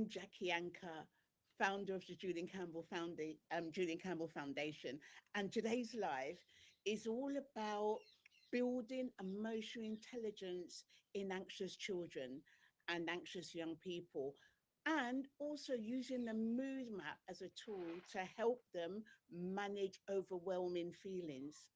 Jackie Anker, founder of the Julian Campbell Foundation, and today's live is all about building emotional intelligence in anxious children and anxious young people, and also using the mood map as a tool to help them manage overwhelming feelings.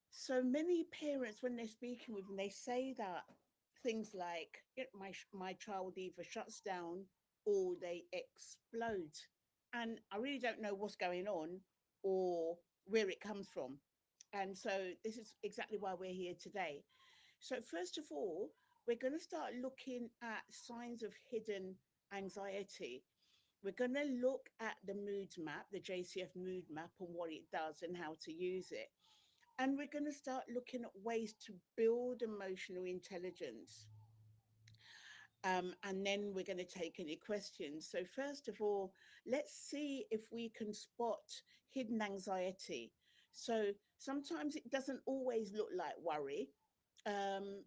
So many parents, when they're speaking with them, they say that things like, my child either shuts down or they explode. And I really don't know what's going on or where it comes from. And so this is exactly why we're here today. So, first of all, we're going to start looking at signs of hidden anxiety. We're going to look at the mood map, the JCF mood map, and what it does and how to use it. And we're going to start looking at ways to build emotional intelligence. And then we're going to take any questions. So, first of all, let's see if we can spot hidden anxiety. So, sometimes it doesn't always look like worry.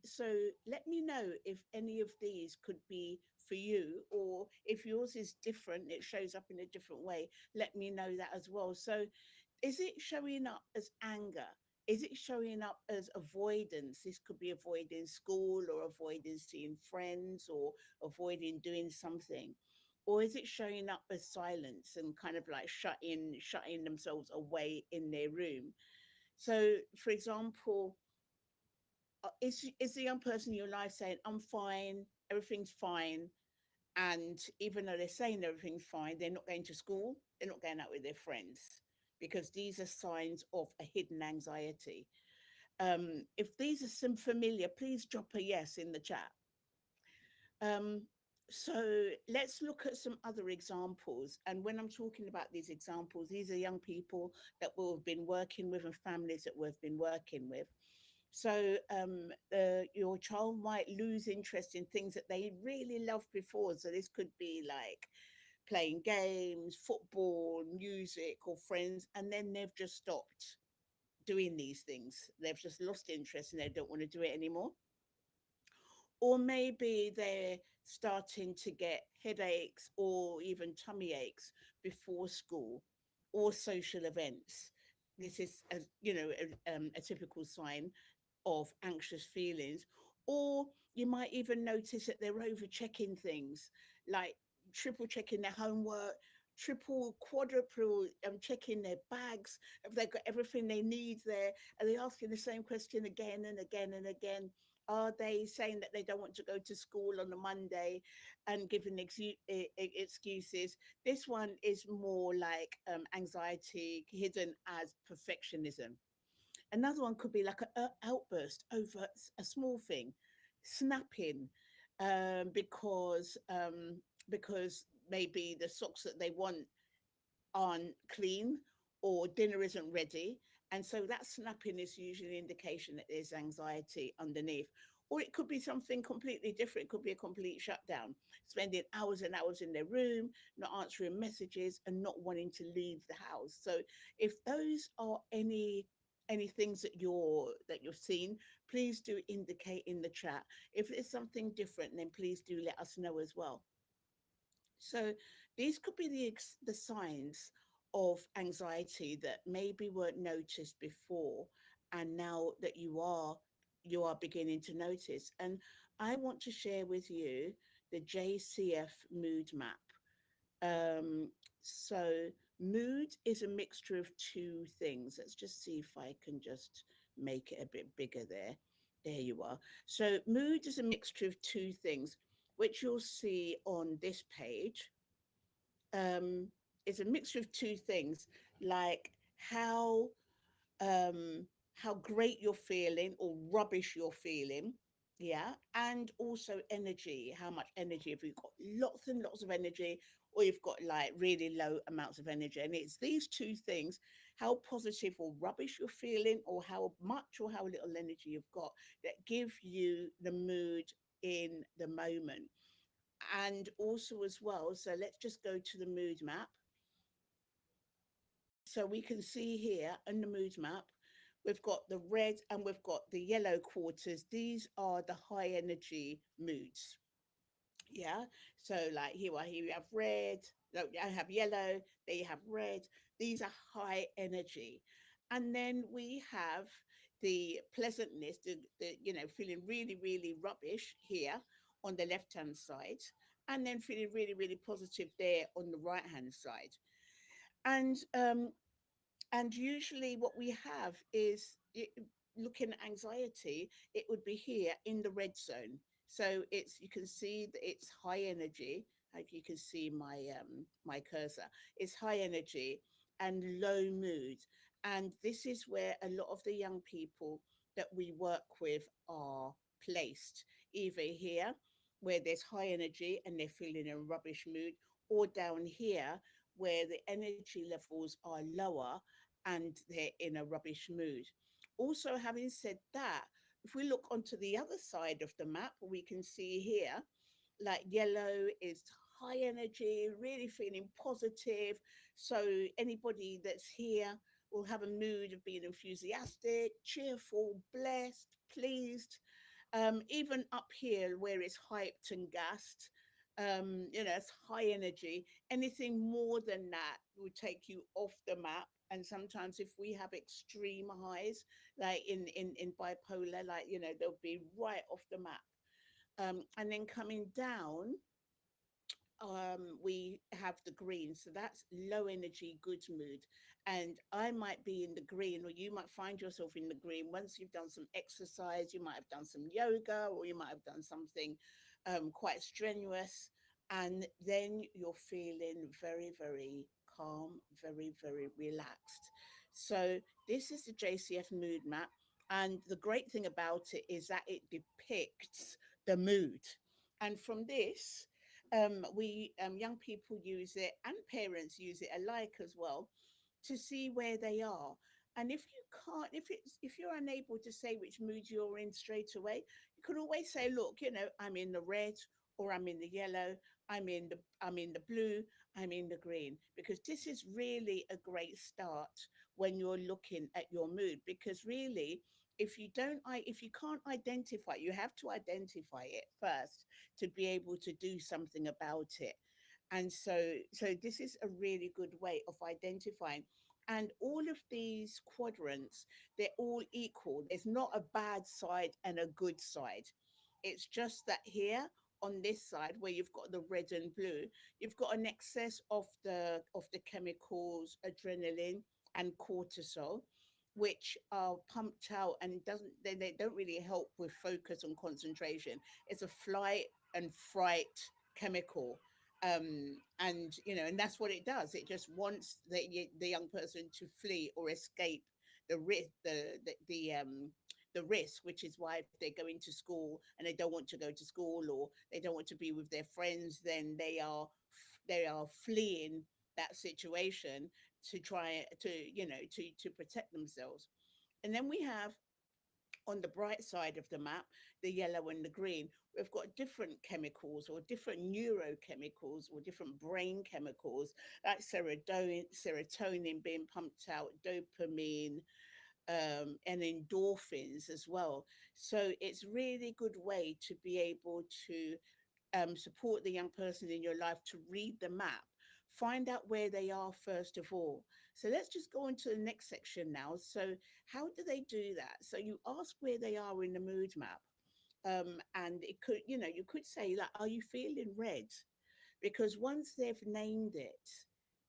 So, let me know if any of these could be for you, or if yours is different, it shows up in a different way. Let me know that as well. So, is it showing up as anger? Is it showing up as avoidance? This could be avoiding school or avoiding seeing friends or avoiding doing something. Or is it showing up as silence and kind of like shutting themselves away in their room? So, for example, is the young person in your life saying, I'm fine, everything's fine, and even though they're saying everything's fine, they're not going to school, they're not going out with their friends, because these are signs of a hidden anxiety. If these are some familiar, please drop a yes in the chat. Um, so let's look at some other examples. And when I'm talking about these examples, these are young people that we've been working with and families that we've been working with. So your child might lose interest in things that they really loved before. So this could be like playing games, football, music, or friends, and then they've just stopped doing these things. They've just lost interest and they don't want to do it anymore. Or maybe they're starting to get headaches or even tummy aches before school or social events. This is, a typical sign of anxious feelings. Or you might even notice that they're over checking things, like triple checking their homework, triple, quadruple checking their bags. Have they got everything they need there? Are they asking the same question again and again and again? Are they saying that they don't want to go to school on a Monday and giving excuses? This one is more like anxiety hidden as perfectionism. Another one could be like an outburst over a small thing, snapping, because maybe the socks that they want aren't clean or dinner isn't ready. And so that snapping is usually an indication that there's anxiety underneath. Or it could be something completely different. It could be a complete shutdown, spending hours and hours in their room, not answering messages and not wanting to leave the house. So if those are any things that you've seen, please do indicate in the chat. If it's something different, then please do let us know as well. So these could be the signs of anxiety that maybe weren't noticed before, and now that you are beginning to notice. And I want to share with you the JCF mood map. So mood is a mixture of two things. Let's just see if I can just make it a bit bigger there. There you are. So mood is a mixture of two things, which you'll see on this page. Um, it's a mixture of two things, like um, how great you're feeling or rubbish you're feeling. Yeah. And also energy. How much energy have you got? Lots and lots of energy, or you've got like really low amounts of energy. And it's these two things, how positive or rubbish you're feeling, or how much or how little energy you've got, that give you the mood in the moment. And also, as well, so let's just go to the mood map. So we can see here in the mood map, we've got the red and we've got the yellow quarters. These are the high energy moods. Yeah. So like here you have red, no, I have yellow, there you have red. These are high energy. And then we have the pleasantness, the feeling really, really rubbish here on the left hand side, and then feeling really, really positive there on the right hand side. And usually what we have is looking at anxiety, it would be here in the red zone. So it's, you can see that it's high energy. Like you can see my cursor, it's high energy and low mood. And this is where a lot of the young people that we work with are placed, either here where there's high energy and they're feeling in a rubbish mood, or down here where the energy levels are lower and they're in a rubbish mood. Also, having said that, if we look onto the other side of the map, we can see here, like yellow is high energy, really feeling positive. So anybody that's here will have a mood of being enthusiastic, cheerful, blessed, pleased. Even up here where it's hyped and gassed, it's high energy. Anything more than that will take you off the map. And sometimes if we have extreme highs, like in bipolar, like, they'll be right off the map. And then coming down, we have the green, so that's low energy, good mood. And I might be in the green, or you might find yourself in the green once you've done some exercise. You might have done some yoga, or you might have done something quite strenuous, and then you're feeling very, very calm, very, very relaxed. So this is the JCF mood map, and the great thing about it is that it depicts the mood. And from this, we young people use it and parents use it alike as well, to see where they are. And if you can't, if you're unable to say which mood you're in straight away, you can always say, look, I'm in the red, or I'm in the yellow, I'm in the blue, I'm in the green. Because this is really a great start when you're looking at your mood. Because really, if you can't identify, you have to identify it first to be able to do something about it. And so this is a really good way of identifying. And all of these quadrants, they're all equal. There's not a bad side and a good side. It's just that here on this side where you've got the red and blue, you've got an excess of the chemicals adrenaline and cortisol, which are pumped out and they don't really help with focus and concentration. It's a flight and fright chemical. And that's what it does. It just wants the young person to flee or escape the risk, the risk, which is why if they're going to school and they don't want to go to school, or they don't want to be with their friends, then they are fleeing that situation to try to protect themselves. And then we have on the bright side of the map, the yellow and the green, we've got different chemicals or different neurochemicals or different brain chemicals, like serotonin being pumped out, dopamine, and endorphins as well. So it's really good way to be able to support the young person in your life to read the map, find out where they are first of all. So let's just go on to the next section now. So how do they do that? So you ask where they are in the mood map. And it could, you could say, like, are you feeling red? Because once they've named it,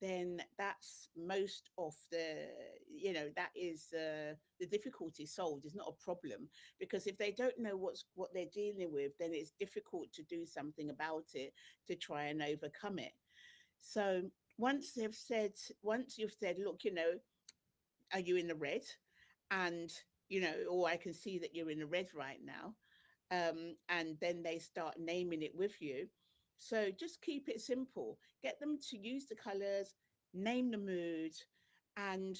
then that's most of that is the difficulty solved. It's not a problem, because if they don't know what they're dealing with, then it's difficult to do something about it to try and overcome it. So once you've said, look, are you in the red? And or I can see that you're in the red right now. And then they start naming it with you. So just keep it simple. Get them to use the colors, name the mood, and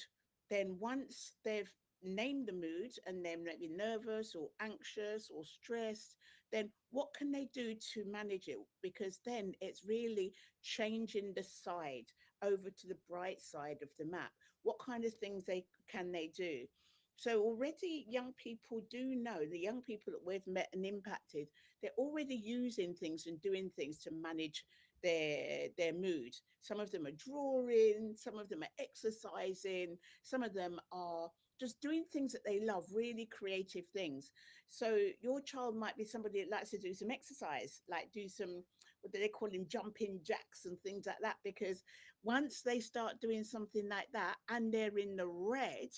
then once they've named the mood and they're maybe nervous or anxious or stressed, then what can they do to manage it? Because then it's really changing the side over to the bright side of the map. What kind of things they do? So already young people do know, the young people that we've met and impacted, they're already using things and doing things to manage their mood. Some of them are drawing, some of them are exercising, some of them are just doing things that they love, really creative things. So your child might be somebody that likes to do some exercise, like do some, what do they call them, jumping jacks and things like that, because once they start doing something like that and they're in the red,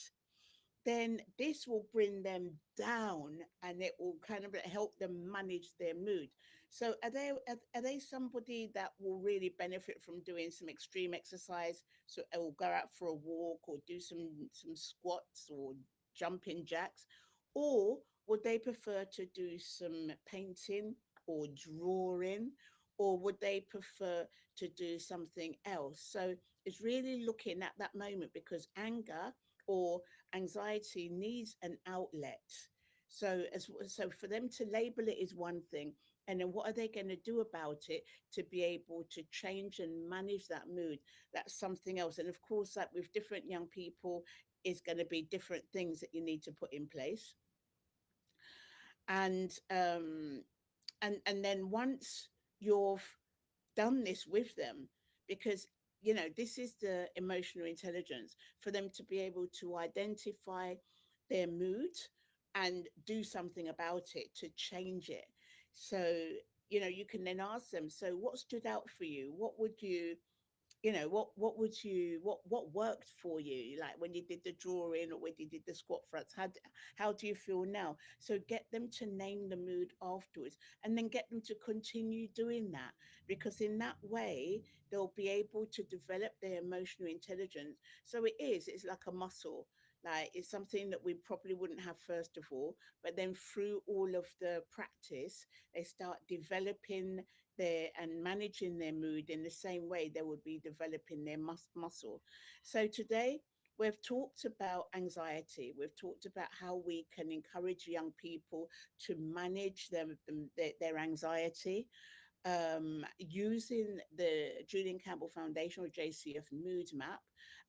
then this will bring them down and it will kind of help them manage their mood. So are they somebody that will really benefit from doing some extreme exercise? So they will go out for a walk or do some squats or jumping jacks, or would they prefer to do some painting or drawing, or would they prefer to do something else? So it's really looking at that moment, because anger or anxiety needs an outlet. So for them to label it is one thing, and then what are they going to do about it to be able to change and manage that mood? That's something else. And of course, that with different young people is going to be different things that you need to put in place. And and then once you've done this with them, because this is the emotional intelligence, for them to be able to identify their mood and do something about it to change it. So you can then ask them, so what stood out for you? What would you what would you what worked for you, like when you did the drawing or when you did the squat fronts? How do you feel now? So get them to name the mood afterwards, and then get them to continue doing that, because in that way they'll be able to develop their emotional intelligence. So it's like a muscle. Like, it's something that we probably wouldn't have first of all, but then through all of the practice they start developing their and managing their mood in the same way they would be developing their muscle. So today we've talked about anxiety. We've talked about how we can encourage young people to manage their anxiety, using the Julian Campbell Foundation or JCF mood map,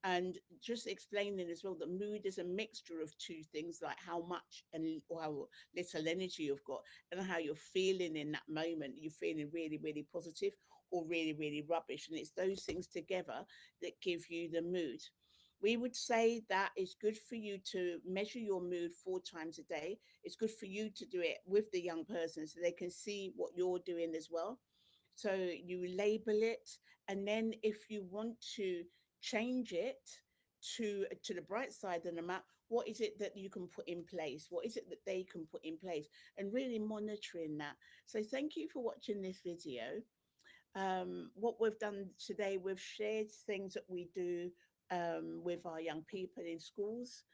and just explaining as well that mood is a mixture of two things, like how much and or how little energy you've got, and how you're feeling in that moment. You're feeling really, really positive or really, really rubbish. And it's those things together that give you the mood. We would say that it's good for you to measure your mood 4 times a day. It's good for you to do it with the young person so they can see what you're doing as well. So you label it, and then if you want to change it to the bright side of the map, what is it that you can put in place? What is it that they can put in place? And really monitoring that. So thank you for watching this video. What we've done today, we've shared things that we do with our young people in schools,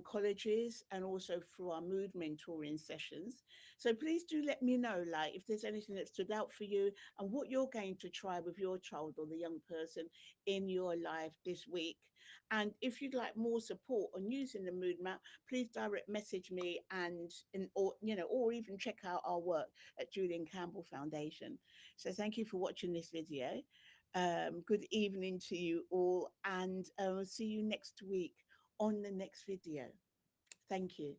colleges, and also through our mood mentoring sessions. So please do let me know, like, if there's anything that stood out for you and what you're going to try with your child or the young person in your life this week. And if you'd like more support on using the mood map, please direct message me, and or or even check out our work at Julian Campbell Foundation. So thank you for watching this video. Good evening to you all, and see you next week on the next video. Thank you.